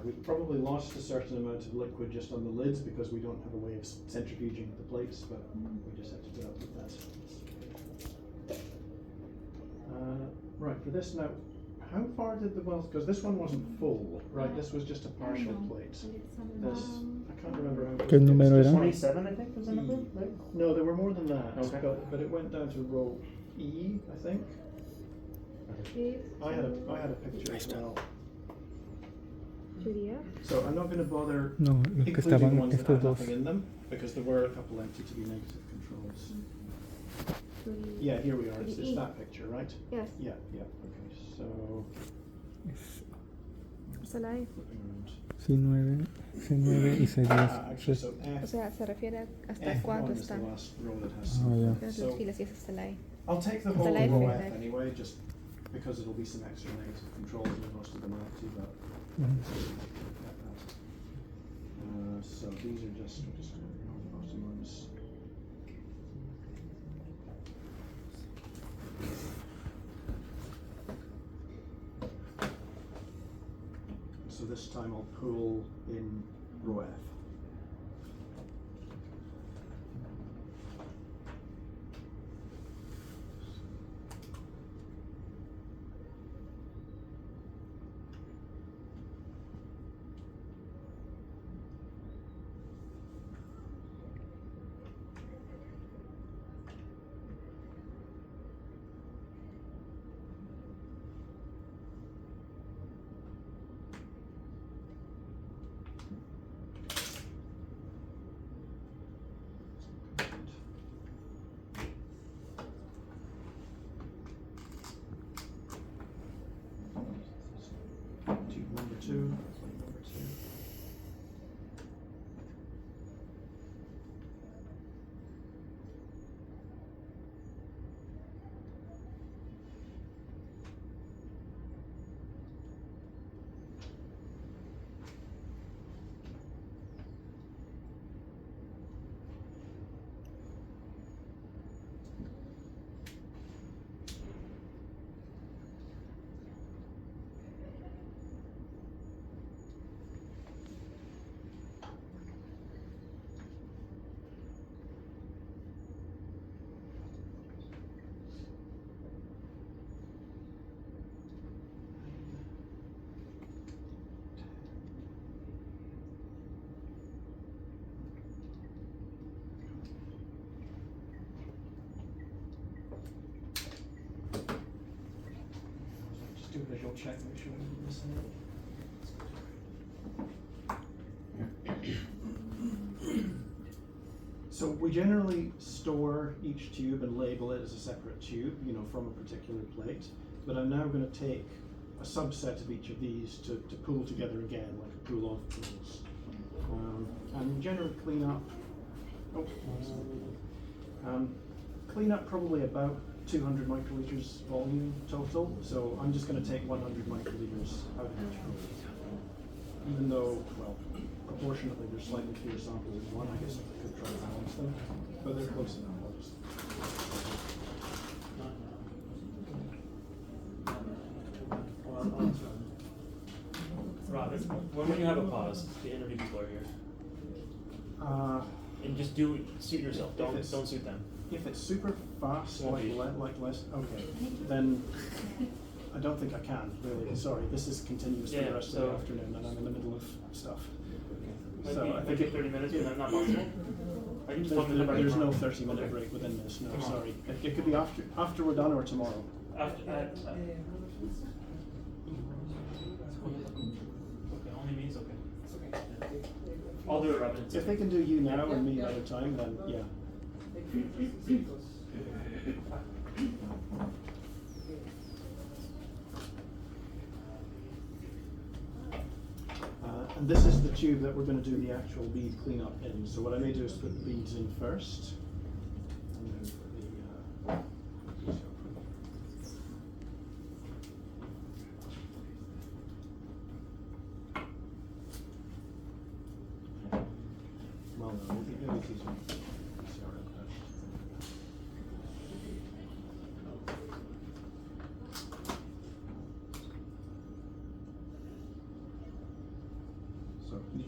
We've probably lost a certain amount of liquid just on the lids because we don't have a way of centrifuging the plates, but we just have to put up with that. Right, for this now, how far did the wells, because this one wasn't full, right? This was just a partial plate. This, I can't remember how ¿Qué número era? 27, I think, was the number, right? No, there were more than that, Okay. but it went down to row E, I think. I had a picture as well. So I'm not going to bother No, los que including the estaban ones that estos had dos. nothing in them, because there were a couple empty to be negative controls. Yeah, here we are. It's that picture, right? Yes. Yeah, yeah. Okay, so Salai. flipping around. C9, C9 y C10. Actually, so O F, sea, se refiere a hasta F1 cuánto is the está. last row that has Oh, yeah. Pero so tus filas y ese Salai. I'll take the Hasta whole la F, row right? F anyway, just because it'll be some extra negative controls and most of them are empty, but so these are just bottom ones. So this time I'll pull in row F. Tube number 2, plate number 2. Just do a visual check, make sure we didn't miss anything. So we generally store each tube and label it as a separate tube, from a particular plate. But I'm now going to take a subset of each of these to pool together again, like a pool of pools. And generally clean up. Clean up probably about 200 microliters volume total. So I'm just going to take 100 microliters out of each pool. Even though, well, proportionately there's slightly fewer samples in one, I guess I could try to balance them, but they're close enough. I'll just Robin, when you have a pause, the interview people are here. And just suit yourself. Don't suit them. If it's super fast, Won't be. like less, okay, then I don't think I can, really. Sorry, this is continuous for the rest of the afternoon and I'm in the middle of stuff. Might So be, I think maybe 30 minutes, but that's not possible. I can just talk to them there's no tomorrow. 30-minute break within this, no, Tomorrow. sorry. It could be after we're done or tomorrow. After, okay, only me is okay. I'll do it, Robin. If they can do you now and me another time, then yeah. And this is the tube that we're going to do the actual bead cleanup in. So what I may do is put the beads in first. And then put maybe it's easier.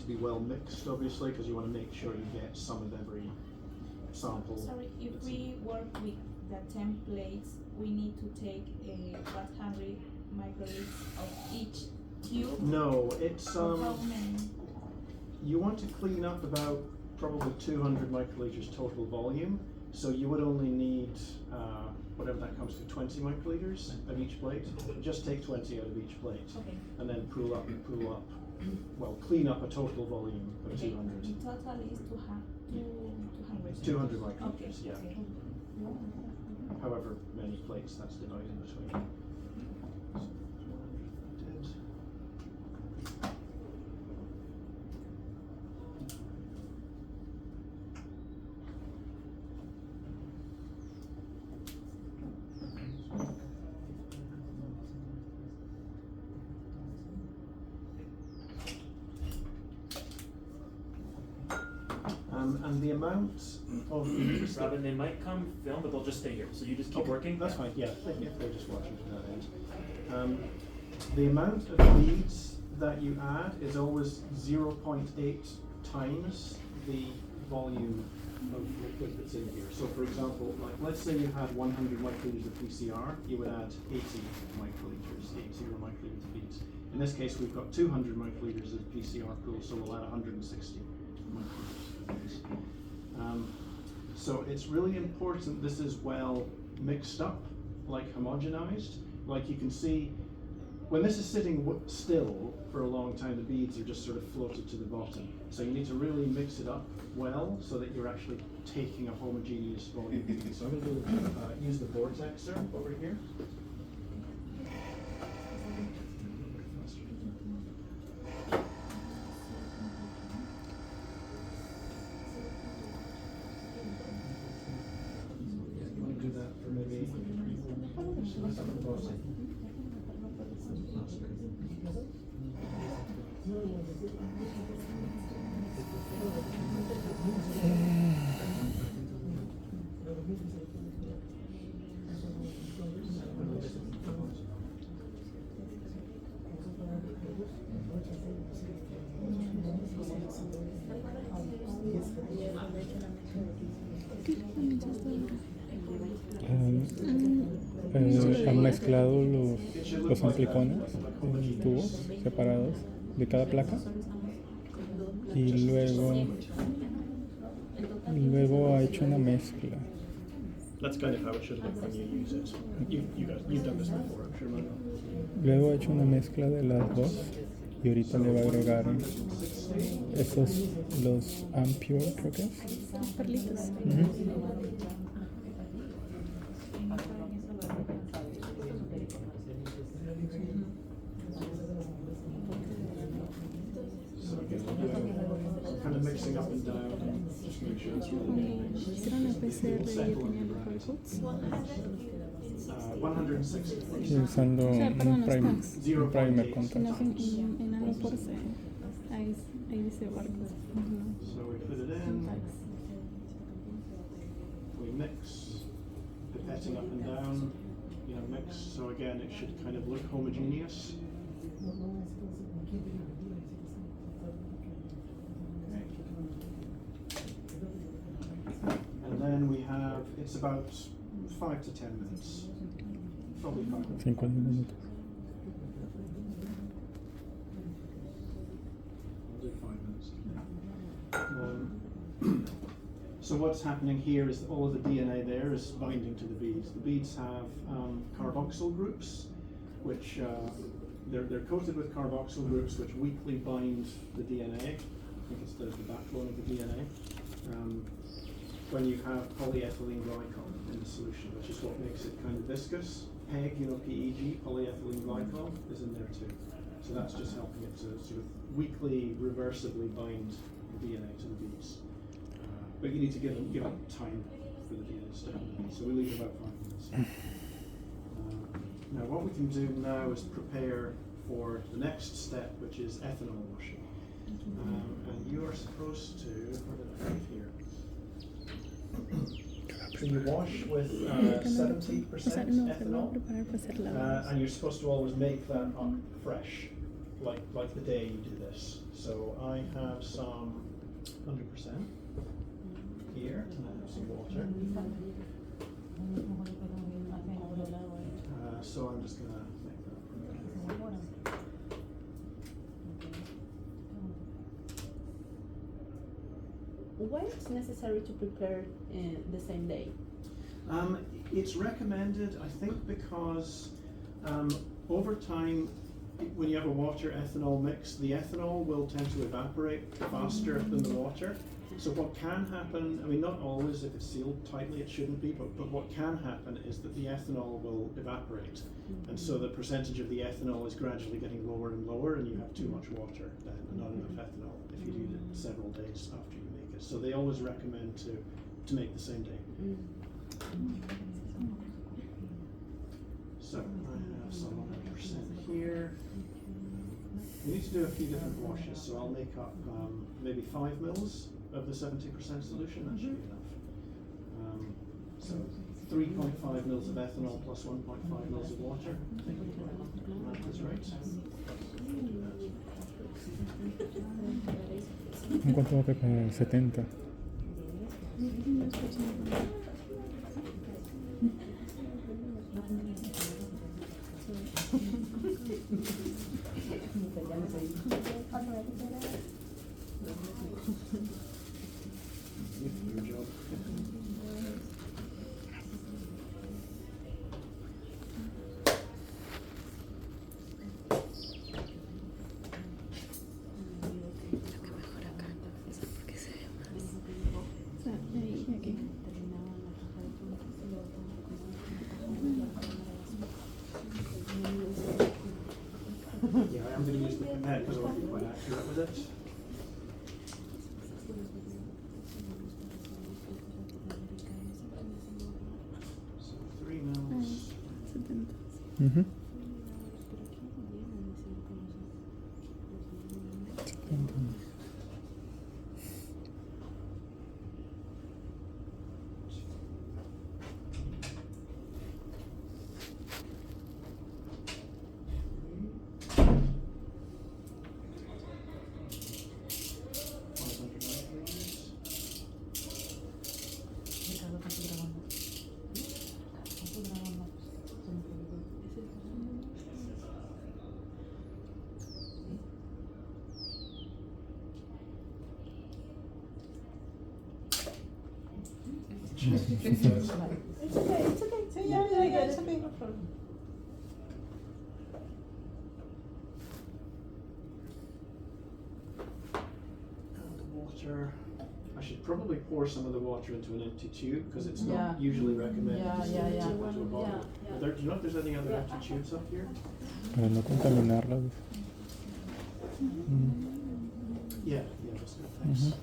to be well mixed, obviously, because you want to make sure you get some of every sample. Sorry, if we work with the templates, we need to take 100 microliters of each tube. No, it's Or how many? you want to clean up about probably 200 microliters total volume, so you would only need whatever that comes to, 20 microliters of each plate. Just take 20 out of each plate, Okay. and then pull up, well, clean up a total volume of Okay. 200. The total is 200. 200 microliters, Okay. yeah. Okay. However many plates that's divided between. So 200 did. And the amount of beads that- Robin, they might come film, but they'll just stay here. So you just keep Okay, working. That's fine, yeah, they're just watching to that end. The amount of beads that you add is always 0.8 times the volume of liquid that's in here. So for example, like let's say you had 100 microliters of PCR, you would add 80 microliters of beads. In this case, we've got 200 microliters of PCR pool, so we'll add 160 microliters of beads. So it's really important this is well mixed up, like homogenized. Like you can see, when this is sitting still for a long time, the beads are just sort of floated to the bottom. So you need to really mix it up well so that you're actually taking a homogeneous volume. So I'm going to use the vortexer over here. Do that for maybe. Han mezclado los amplicones en tubos separados de cada placa y luego ha hecho una mezcla. That's kind of how it should look when you use it. You've done this before, I'm sure, Manuel. Luego ha hecho una mezcla de las dos y ahorita le va a agregar esos, los Ampure, creo que es. Perlitos. So again, kind of mixing up and down, just to make sure it's really Hicieron la PCR y ya tenían los barcodes. 160. Y usando O sea, perdón, un primer, los tags. un primer Si con Si no, tags. en algo por C. Ahí dice barcode. So we put it in, we mix, pipetting up and down, mix. So again, it should kind of look homogeneous. And then we have, it's about 5 to 10 minutes. Probably 5 minutes. 5 minutos. I'll do 5 minutes. So what's happening here is that all of the DNA there is binding to the beads. The beads have carboxyl groups, which they're coated with carboxyl groups which weakly bind the DNA. I think there's the backbone of the DNA. When you have polyethylene glycol in the solution, which is what makes it kind of viscous. PEG, PEG, polyethylene glycol, is in there too. So that's just helping it to sort of weakly, reversibly bind the DNA to the beads. But you need to give it time for the DNA to stay on the beads. So we leave about 5 minutes. Now what we can do now is prepare for the next step, which is ethanol washing. And you are supposed to, what did I have here? So you wash with 70% ethanol, and you're supposed to always make that up fresh like the day you do this. So I have some 100% here, and I have some water. So I'm just gonna make that. Why it's necessary to prepare the same day? It's recommended, I think, because over time, when you have a water ethanol mix, the ethanol will tend to evaporate faster than the water. So what can happen, I mean, not always, if it's sealed tightly, it shouldn't be, but what can happen is that the ethanol will evaporate. And so the percentage of the ethanol is gradually getting lower and lower, and you have too much water then, and not enough ethanol if you do it several days after you make it. So they always recommend to make the same day. So I have some 100% here. We need to do a few different washes, so I'll make up maybe 5 mils of the 70% solution. That should be enough. So 3.5 mils of ethanol plus 1.5 mils of water. I think math is right. ¿En cuánto va a preparar? 70. Your job. O sea, de ahí y aquí. Yeah, I am going to use the pipette because I want to be quite accurate with it. So 3 mils. 70. Ujú. 70. It's okay, it's okay. So yeah, it's okay, no problem. And the water. I should probably pour some of the water into an empty tube because it's not Yeah. usually recommended Yeah, to yeah, stick yeah. it into a bottle. Yeah. Do you know if there's any other empty tubes up here? Para no contaminarla. Yeah, that's good. Thanks. Ujú.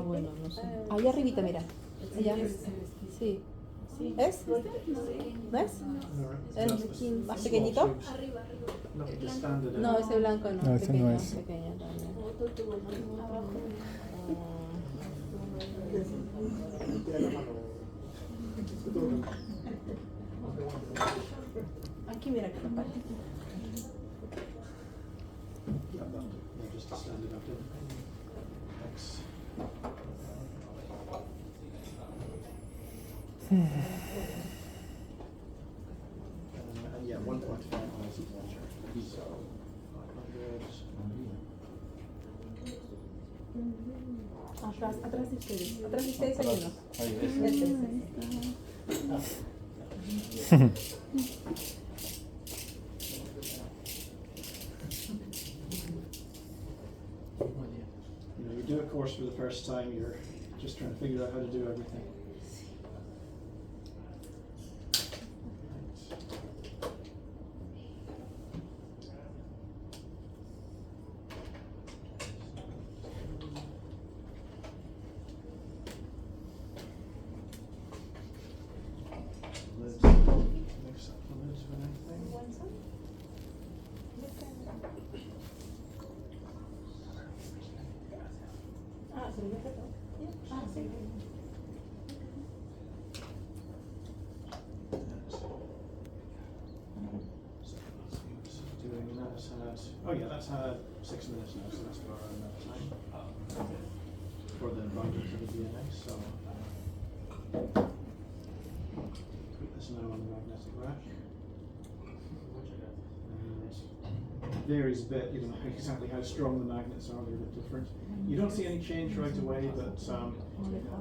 Bueno, no sé. Ahí arribita, mira. Allá. Sí. ¿Es? ¿Ves? Alright, ¿Es that's the más small pequeñito? tubes. No, the standard. No, ese blanco no. No, ese pequeño, no es. pequeño también. Aquí mira que papá. Yeah, just to stand it up in. Thanks. And yeah, 1.5 miles of water. So 500. Atrás de ustedes. Atrás de ustedes hay uno. Ahí You know, you do a course for the first time, you're just trying to figure out how to do everything. Lids, mix up the lids with anything. Ah, se lo voy a hacer. Doing that's had, oh yeah, that's had 6 minutes now, so that's about enough time for the binding to the DNA. So put this now on the magnetic rack. And it varies a bit, you know, exactly how strong the magnets are, they're a bit different. You don't see any change right away, but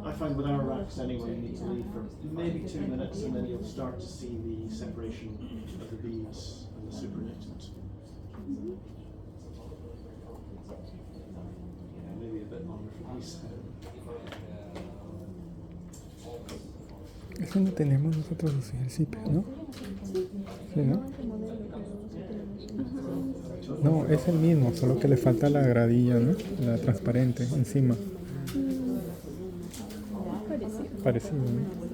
I find with our racks anyway, you need to leave for maybe 2 minutes, and then you'll start to see the separation of the beads and the supernatant. Maybe a bit longer for these. Eso no tenemos nosotros así, el zipper, ¿no? Sí, ¿no? No, es el mismo, solo que le falta la gradilla, ¿no? La transparente encima. Parecido, ¿no?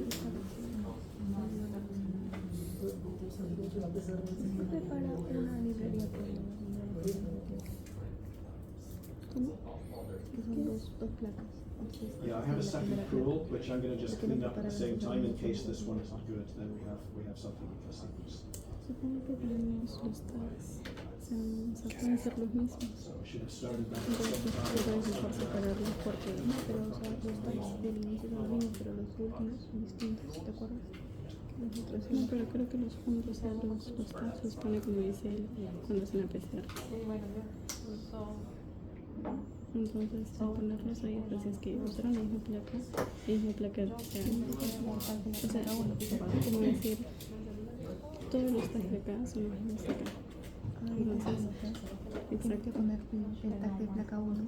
Yeah, I have a second pool which I'm going to just clean up at the same time in case this one is not good. Then we have something with the samples. Supongo que tenemos los tags, pueden ser los mismos. So we should have started that at the Entonces, same pero es time. mejor separarlos porque no, pero o sea, los tags del inicio son los mismos, pero los últimos son distintos, ¿te acuerdas? Los otros no, pero creo que los juntos, o sea, los tags los pone como dice él cuando hacen la PCR. Entonces, al ponerlos ahí, pues es que usaron la misma placa o sea, como decir, todos los tags de acá son los mismos de acá. Entonces, exacto. Poner el tag de placa 1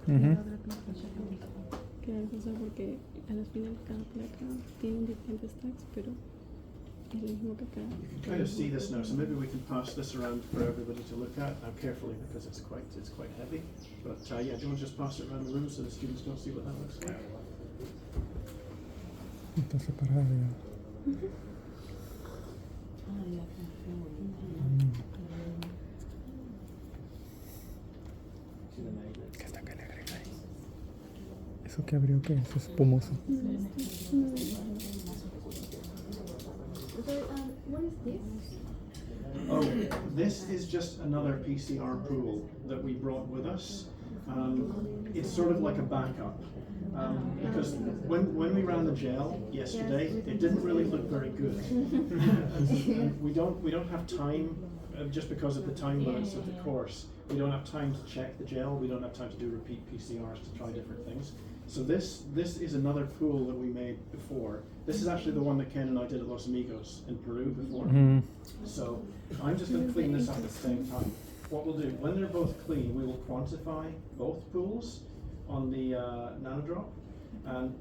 Ujú. Claro, o sea, porque a la final cada placa tiene diferentes tags, pero es lo mismo que acá. You can kind of see this now, so maybe we can pass this around for everybody to look at now carefully because it's quite heavy. But yeah, do you want to just pass it around the room so the students don't see what that looks like? Está separado ya. ¿Qué está que le agrega ahí? ¿Eso que abrió qué es? Espumoso. What is this? Oh, this is just another PCR pool that we brought with us. It's sort of like a backup. Because when we ran the gel yesterday, it didn't really look very good. And we don't have time, just because of the time limits of the course. We don't have time to check the gel. We don't have time to do repeat PCRs to try different things. So this is another pool that we made before. This is actually the one that Ken and I did at Los Amigos in Peru before. Mm. So I'm just going to clean this up at the same time. What we'll do, when they're both clean, we will quantify both pools on the nanodrop. And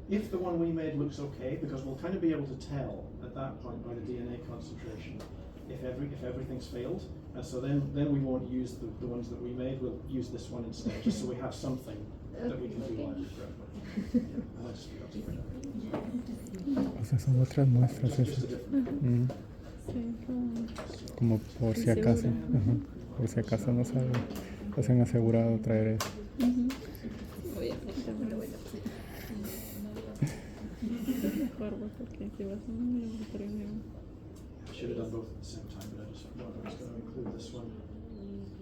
if the one we made looks okay, because we'll kind of be able to tell at that point by the DNA concentration if everything's failed. And so then we won't use the ones that we made, we'll use this one instead, just so we have something that we can do live for everybody. And I just forgot to bring that. O sea, son otras muestras Just esas. a different. Mm. Sí, Como por si acaso. Ajá. Por si acaso no saben. Se han asegurado traer eso. obviamente me lo voy a hacer. Es mejor, pues, porque si vas a un laboratorio nuevo. I should have done both at the same time, but I just thought I was going to include this one.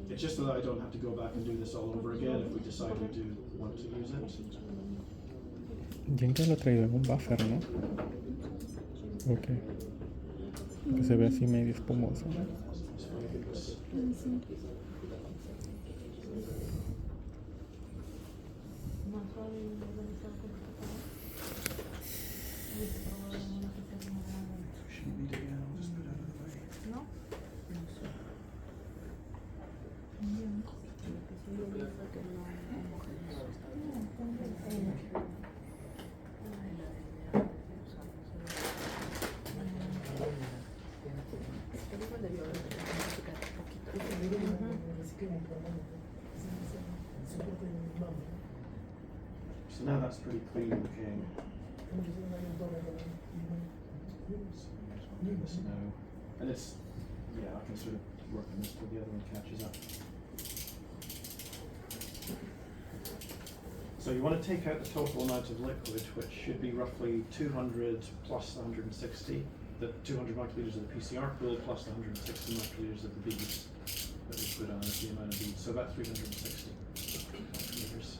It's just so that I don't have to go back and do this all over again if we decide we do want to use it. Jenka lo ha traído en un buffer, ¿no? Ok. Que se ve así medio espumoso. Shouldn't be doing it, I'll just put it out of the way. ¿No? So now that's pretty clean looking. This now, and it's, yeah, I can sort of work on this till the other one catches up. So you want to take out the total amount of liquid, which should be roughly 200 plus the 160, the 200 microliters of the PCR pool plus the 160 microliters of the beads that we put on as the amount of beads. So about 360 microliters.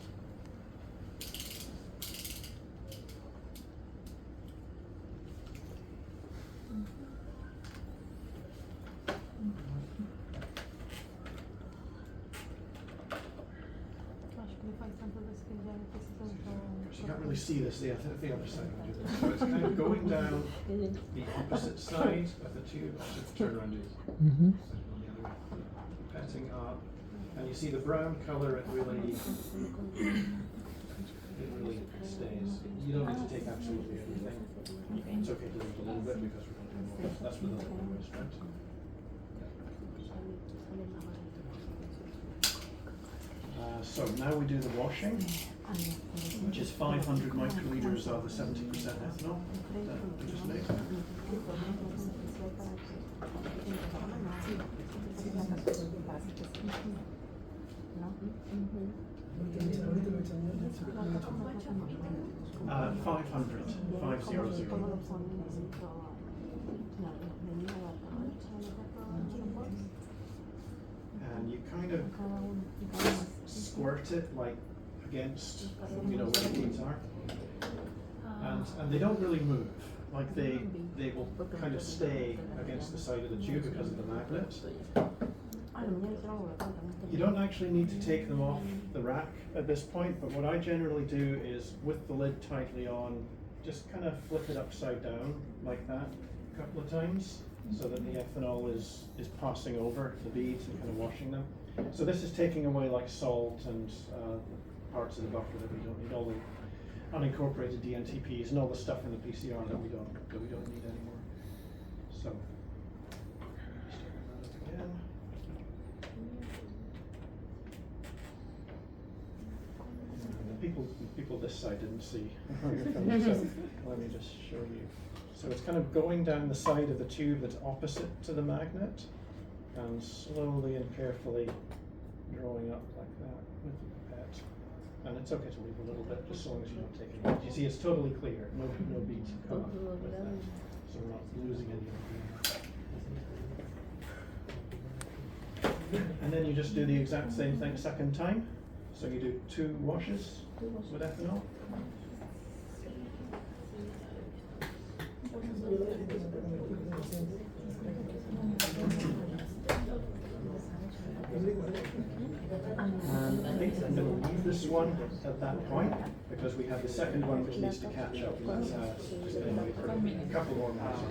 So you can't really see this, the other side will do this. So it's kind of going down the opposite side of the tube. I should turn around it. Petting up. And you see the brown colour, it really stays. You don't need to take absolutely everything. It's okay to leave a little bit because we're going to do more. That's with the whole restaurant. So now we do the washing, which is 500 microliters of the 70% ethanol that we just made. Uh, 500, 500. And you kind of squirt it like against, where the beads are. And they don't really move. Like they will kind of stay against the side of the tube because of the magnet. You don't actually need to take them off the rack at this point, but what I generally do is with the lid tightly on, just kind of flip it upside down like that a couple of times so that the ethanol is passing over the beads and kind of washing them. So this is taking away like salt and parts of the buffer that we don't need, all the unincorporated DNTPs and all the stuff in the PCR that we don't need anymore. So again. People this side didn't see where you're coming, so let me just show you. So it's kind of going down the side of the tube that's opposite to the magnet and slowly and carefully drawing up like that with the pipette. And it's okay to leave a little bit, just so long as you don't take it out. You see, it's totally clear, no beads come off with that, so we're not losing any of the. And then you just do the exact same thing a second time. So you do 2 washes with ethanol. And I think I'm going to leave this one at that point because we have the second one which needs to catch up. And that's just going to wait for a couple more minutes.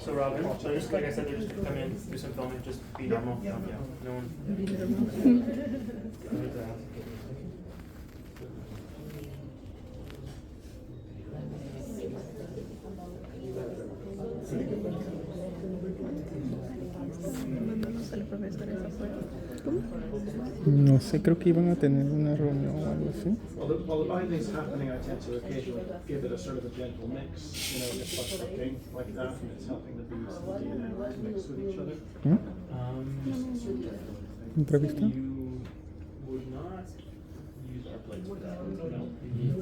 So Robin, so just like I said, they're just come in, do some filming, just be normal. Yeah. No one. No sé, creo que iban a tener una reunión o algo así. While the binding's happening, I tend to occasionally give it a sort of a gentle mix, just by cooking like that, and it's helping the beads and the DNA to mix with each other. ¿Entrevista? You would not use our plates for that. No, you need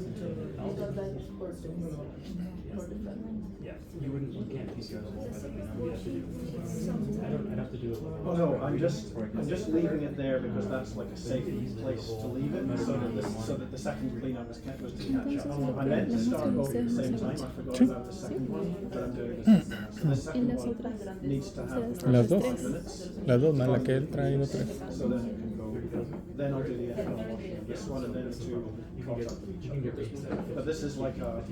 yeah, you can't PCR the whole thing. I'd have to do it. Oh no, I'm just leaving it there because that's like a safe place to leave it, so that the second cleanup was to catch up. I meant to start both at the same time. I forgot about the second one, but I'm doing this. So the second one needs to have Las dos. 5 minutes. Las dos, más la que él trae tres. So then it can go. Then I'll do the ethanol washing of this one, and then the 2 caught up with each other. But this is like a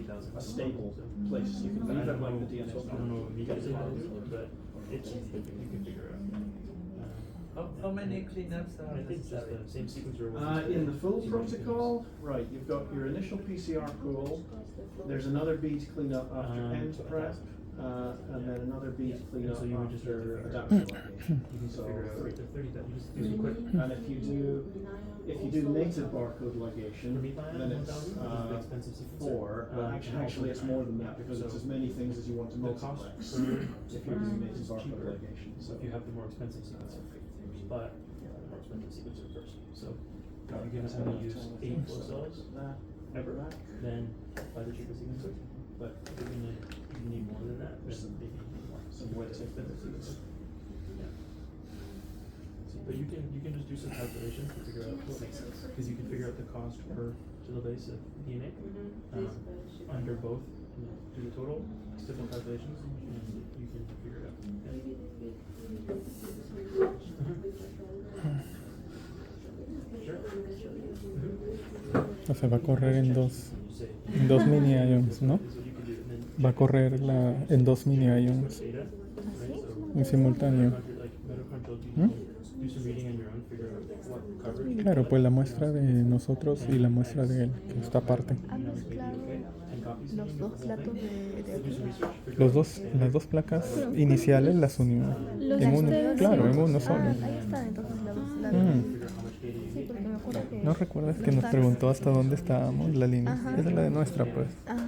stable place. You can leave it like the DNA. I don't know immediately how to do it, but it's you can figure out. How many cleanups are I think it's just the same sequencer. In the full protocol, right, you've got your initial PCR pool, there's another bead cleanup after end prep, and then another bead cleanup So you would just after adaptive ligation. You can So figure out 3. 30, you just do some quick. And if you do native barcode ligation, then it's 4, but actually it's more than that because it's as many things as you want to multiplex if you're doing native barcode ligation. So if you have the more expensive sequencer, but expensive sequencer first. So if you give us how to use 8 flow cells ever, then buy the cheaper sequencer. But if you're gonna you need more than that, then maybe you need more. Some more expensive sequencer. Yeah. But you can just do some calculations to figure out what makes sense, because you can figure out the cost per kilobase of DNA under both. Do the total simple calculations, and you can figure it out. O sea, va a correr en dos mini ions, ¿no? Va a correr en 2 mini ions en simultáneo. Claro, pues la muestra de nosotros y la muestra de él, que está aparte. ¿Han mezclado los dos platos de aquí? Las dos placas iniciales las unió en uno, claro, en uno solo. Ahí están entonces las dos. Sí, porque me acuerdo que... ¿No recuerdas que nos preguntó hasta dónde estábamos la línea? Esa es la de nuestra, pues. Ajá.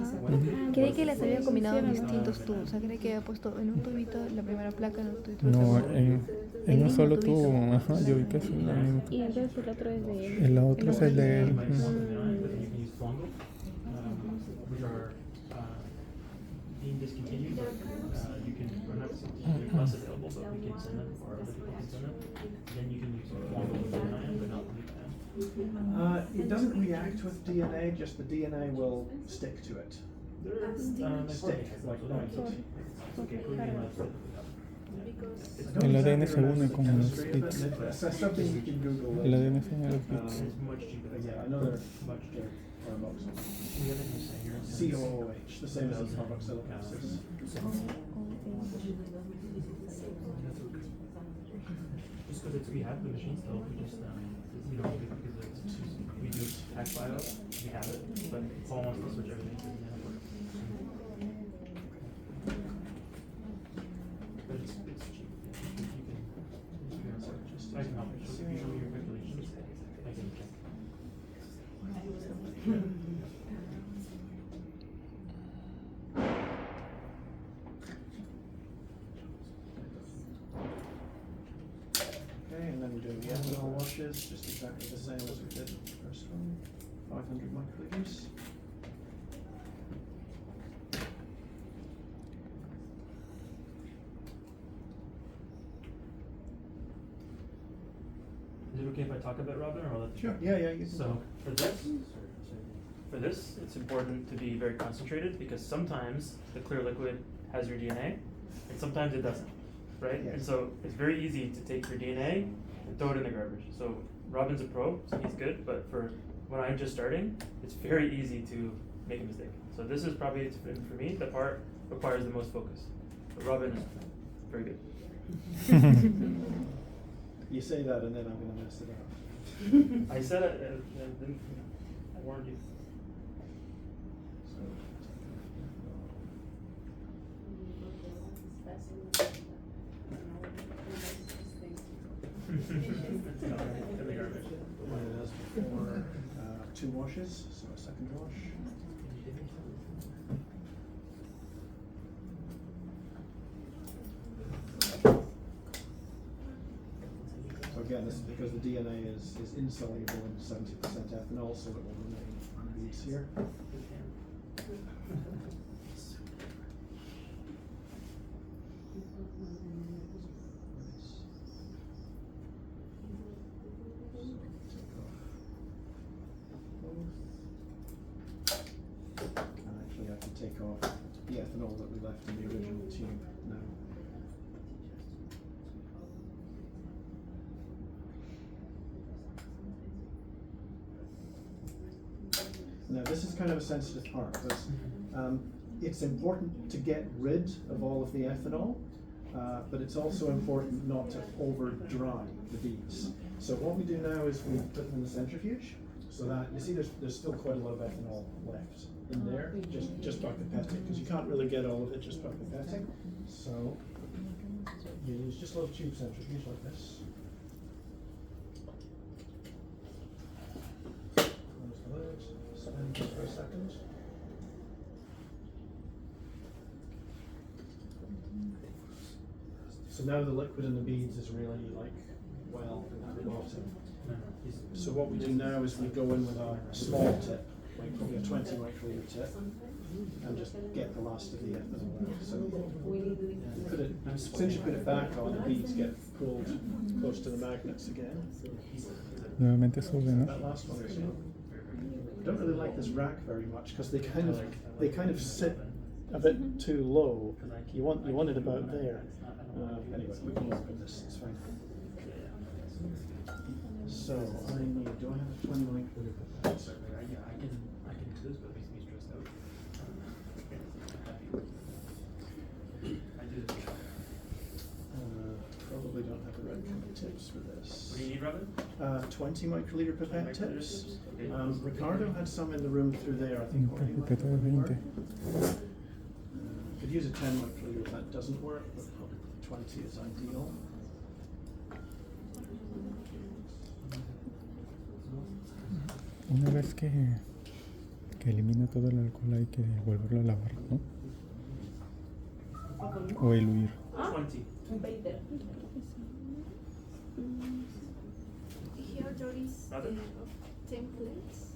Creí que las había combinado en distintos tubos. O sea, creí que había puesto en un tubito la primera placa, en otro tubito. No, en un solo tubo. Ajá, yo vi que es en el mismo tubo. Y entonces el otro es de él. El otro es el de él. Being discontinued, but you can run out of less available, but we can send them, or other people can send them. Then you can use Wongo with ion, but not with ion. It doesn't react with DNA, just the DNA will stick to it. Stick, like Okay, proving El ADN se une con los bits. Something you can Google. El ADN se une a los bits. it's much cheaper. Yeah, I know they're much cheaper. carboxyl. We have it here. COOH, the same as in carboxylic acid. Just because we have the machine still, we just because we do pack bio, we have it, but Paul wants to switch everything to the network. But it's cheap. You can I can help you. If you show me your calculations, I can check. Okay, and then we're doing the ethanol washes, just exactly the same as we did the first one, 500 microliters. Is it okay if I talk a bit, Robin, or I'll let you? Sure, yeah, you can. So for this, it's important to be very concentrated, because sometimes the clear liquid has your DNA, and sometimes it doesn't, right? Yes. And so it's very easy to take your DNA and throw it in the garbage. So Robin's a pro, so he's good, but for when I'm just starting, it's very easy to make a mistake. So this is probably, for me, the part requires the most focus. But Robin is very good. You say that and then I'm gonna mess it up. I said it, I warned you. In the garbage. And as before, 2 washes, so a second wash. So again, this is because the DNA is insoluble in 70% ethanol, so it will remain on beads here. And actually I can take off the ethanol that we left in the original tube now. Now this is kind of a sensitive part, because it's important to get rid of all of the ethanol, but it's also important not to over dry the beads. So what we do now is we put them in the centrifuge, so that, you see there's still quite a lot of ethanol left in there, just by pipetting, because you can't really get all of it just by pipetting. So you use just a little tube centrifuge like this. Close the lid, spin just for a second. So now the liquid in the beads is really like well at the bottom. No, he's. So what we do now is we go in with a small tip, like probably a 20 microliter tip, and just get the last of the ethanol out. So you put it, as soon as you put it back on, the beads get pulled close to the magnets again. Nuevamente sube, ¿no? That last one is. I don't really like this rack very much because they kind of sit a bit too low. You want it about there. Anyway, we can work with this. It's fine. So I need. Do I have a 20 microliter? Yeah, I can do this, but it makes me stressed out. I do this. Probably don't have the right kind of tips for this. What do you need, Robin? 20 microliter pipette 20 microliter tips. tips? Okay. Ricardo had some in the room through there, I think. Una already. pipeta de 20. Could use a 10 microliter if that doesn't work, but probably 20 is ideal. Una vez que elimina todo el alcohol hay que volverlo a lavar, ¿no? O diluir. 20. Here there is Robin? templates.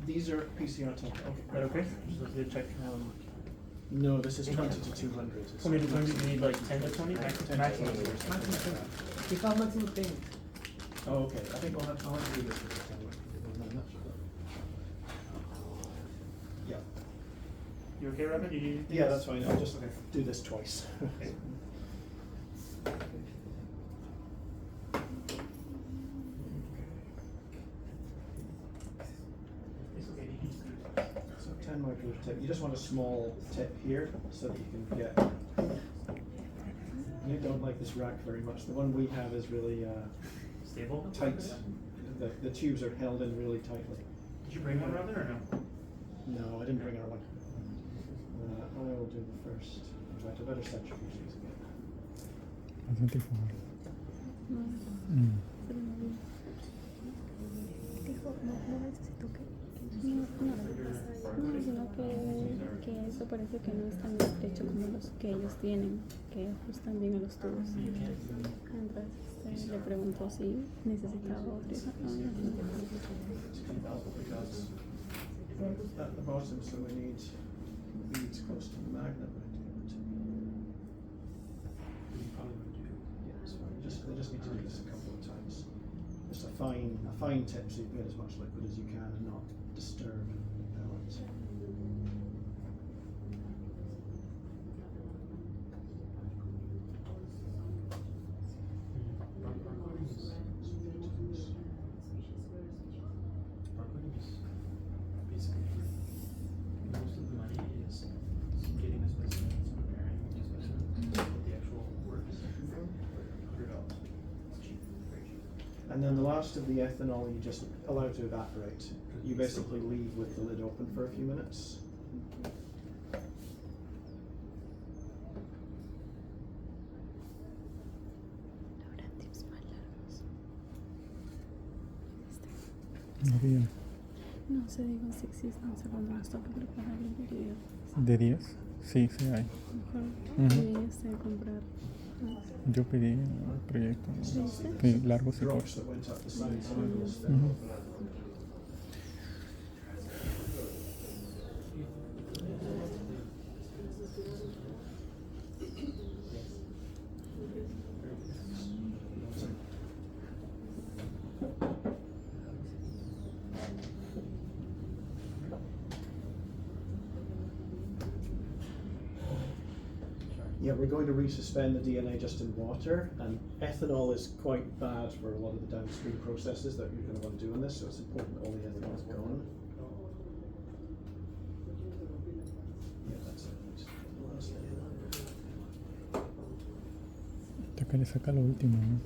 These are PCR templates. That okay? Just let me check. No, this is 20 to 200. It's 20 to 20, maximum. you need like 10 to 20? 10 to Maximum. 20. Oh, okay. I think I'll have to do this for the 10 microliter. Yeah. You okay, Robin? You need? Yeah, that's fine. I'll just do this twice. Okay. It's okay, you can just do it. So 10 microliter tip. You just want a small tip here so that you can get. I don't like this rack very much. The one we have is really Stable? tight. The tubes are held in really tightly. Did you bring one, Robin, or no? No, I didn't bring our one. I will do the first. In fact, I better centrifuge these again. Bastante favor. Dijo, no necesito que. No, sino que eso parece que no es tan estrecho como los que ellos tienen, que ajustan bien a los tubos. Entonces le preguntó si necesitaba otro. At the bottom, so we need beads close to the magnet. Yeah, it's fine. They just need to do this a couple of times. Just a fine tip so you get as much liquid as you can and not disturb the balance. Barcoding is basically free. Most of the money is getting the specimens, preparing the specimens, but the actual work is $100. It's cheap, very cheap. And then the last of the ethanol you just allow to evaporate. You basically leave with the lid open for a few minutes. Habrá tips más largos. No bien. No sé, digo si existen, cuando nos toca preparar el video. ¿De 10? Sí, sí hay. Mejor deberías de comprar. Yo pedí el proyecto. ¿Viste? Sí, largos y Drops cortos. that went up the sides of angles. Ujú. Yeah, we're going to resuspend the DNA just in water, and ethanol is quite bad for a lot of the downstream processes that you're going to want to do in this, so it's important that all the ethanol is gone. Yeah, that's it. Hasta que le saca lo último, ¿no?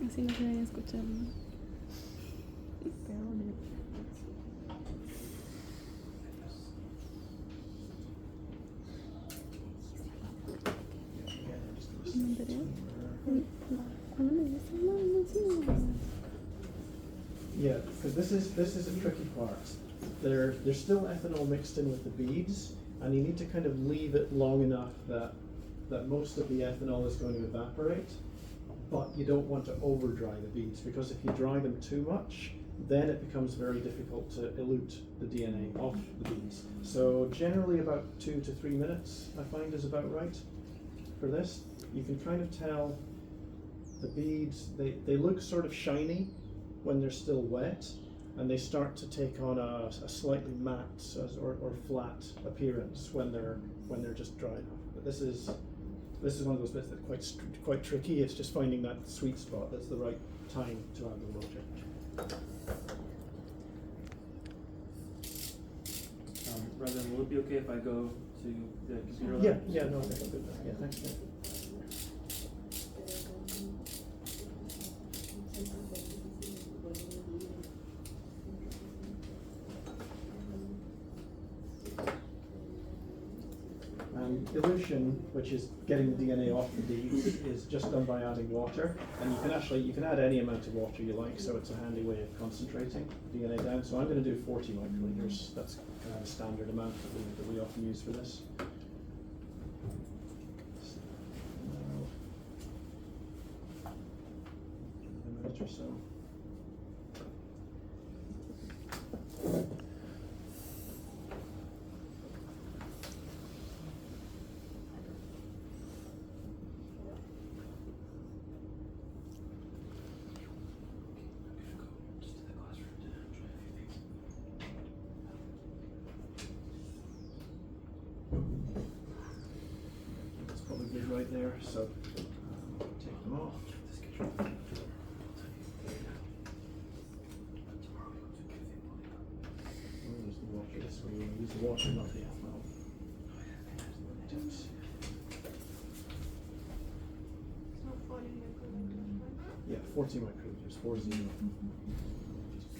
Así no se deben escuchar, ¿no? ¿Material? ¿Cuándo me dijiste? No, sí, no. Yeah, because this is a tricky part. There's still ethanol mixed in with the beads, and you need to kind of leave it long enough that most of the ethanol is going to evaporate, but you don't want to over dry the beads, because if you dry them too much, then it becomes very difficult to elute the DNA off the beads. So generally about 2 to 3 minutes, I find, is about right for this. You can kind of tell the beads, they look sort of shiny when they're still wet, and they start to take on a slightly matte or flat appearance when they're just dried off. But this is one of those bits that's quite tricky. It's just finding that sweet spot that's the right time to add the water. Rather, will it be okay if I go to the computer lab? Yeah, no, I think I'm good there. Yeah, thanks. Yeah. Elution, which is getting the DNA off the beads, is just done by adding water, and you can add any amount of water you like, so it's a handy way of concentrating DNA down. So I'm going to do 40 microliters. That's kind of a standard amount that we often use for this. A minute or so. That's probably good right there, so take them off. Use the water this way. Use the water, not the ethanol. Tips. Yeah, 40 microliters, 40. Just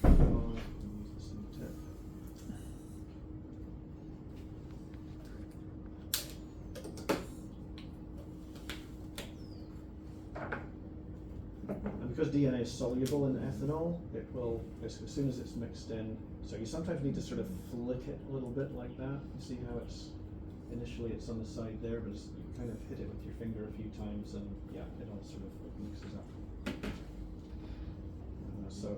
put it on, use the same tip. And because DNA is soluble in ethanol, it will, as soon as it's mixed in, so you sometimes need to sort of flick it a little bit like that. You see how initially it's on the side there, but you kind of hit it with your finger a few times, and yeah, it all sort of mixes up. So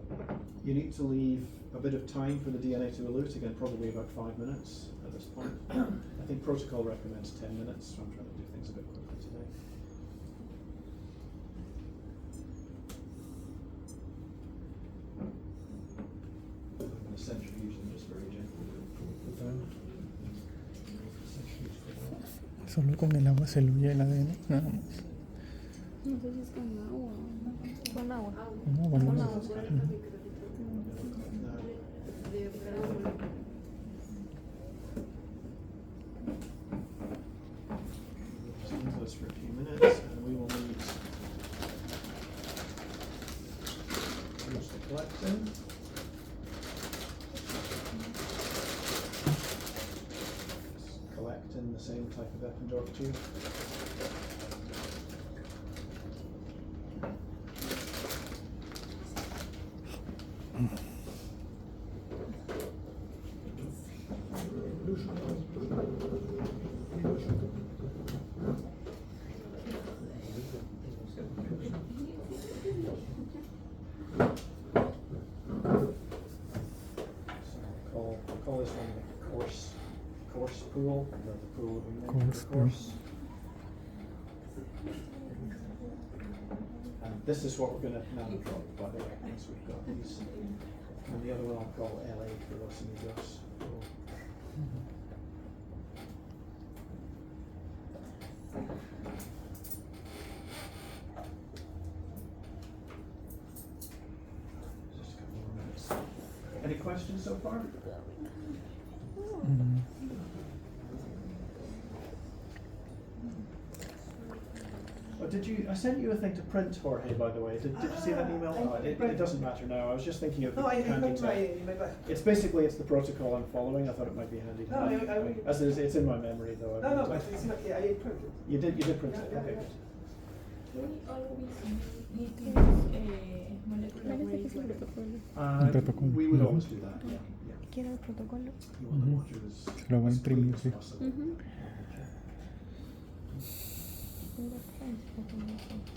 you need to leave a bit of time for the DNA to elute, again probably about 5 minutes at this point. I think protocol recommends 10 minutes, so I'm trying to do things a bit quicker today. I'm going to centrifuge them just very gently. Solo con el agua se eluye el ADN, nada más. No sé si es con agua. Con agua. No, bueno, Con no. agua. Just leave those for a few minutes, and we will need to collect them. Collect in the same type of Eppendorf tube. Call this one the coarse pool, or the pool that we make Coarse for pool. coarse. And this is what we're going to nano drop, by the way, once we've got these. And the other one I'll call LA for Los Amigos. Just a couple more minutes. Any questions so far? Mm. Oh, I sent you a thing to print, Jorge, by the way. Did you see that email? Oh, it doesn't matter now. I was just thinking of No, I handy got to- my bag. It's the protocol I'm following. I thought it might be handy. No, I will. As it is, it's in my memory though. No, but it's not, yeah, I printed. You did print it. Yeah, Okay, yeah. good. need to use molecular Parece que weight. es el protocolo. El protocolo. We would Ujú. always do that. Yeah. Quiero el protocolo. You want the Ujú. watches Se lo voy a as clean imprimir, as sí. possible. Ujú. Tengo que necesito con eso.